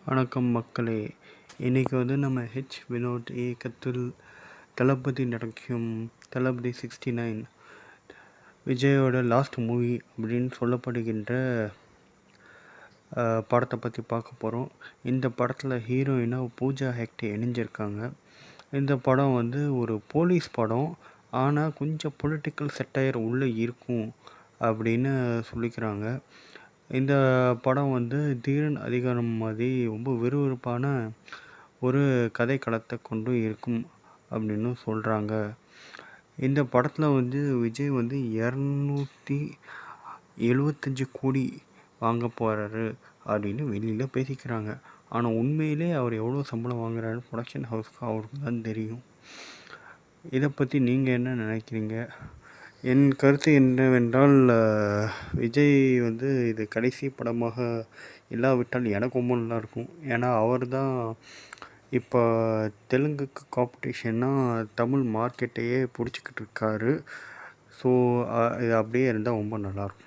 வணக்கம் மக்களே. இன்றைக்கி நம்ம வினோத் இயக்கத்தில் தளபதி நடிக்கும் தளபதி 69 விஜயோட லாஸ்ட் மூவி அப்படின்னு சொல்லப்படுகின்ற படத்தை பற்றி பார்க்க போகிறோம். இந்த படத்தில் ஹீரோயினாக பூஜா ஹெக்டே இணைஞ்சிருக்காங்க. இந்த படம் ஒரு போலீஸ் படம், ஆனால் கொஞ்சம் பொலிட்டிக்கல் செட்டையர் உள்ளே இருக்கும் அப்படின்னு சொல்லிக்கிறாங்க. இந்த படம் தீரன் அதிகாரம் மாதிரி ரொம்ப விறுவிறுப்பான ஒரு கதை களத்தை கொண்டு இருக்கும் அப்படின்னு சொல்கிறாங்க. இந்த படத்தில் விஜய் 275 கோடி வாங்க போகிறாரு அப்படின்னு வெளியில் பேசிக்கிறாங்க. ஆனால் உண்மையிலே அவர் எவ்வளோ சம்பளம் வாங்குறாரு ப்ரொடக்ஷன் ஹவுஸ்க்கு அவருக்கு தான் தெரியும். இதை பற்றி நீங்கள் என்ன நினைக்கிறீங்க? என் கருத்து என்னவென்றால், விஜய் இது கடைசி படமாக இல்லாவிட்டால் எனக்கு ரொம்ப நல்லாயிருக்கும். ஏன்னா அவர் தான் இப்போ தெலுங்குக்கு காம்படிஷனாக தமிழ் மார்க்கெட்டையே பிடிச்சிக்கிட்டு இருக்காரு. ஸோ இது அப்படியே இருந்தால் ரொம்ப நல்லாயிருக்கும்.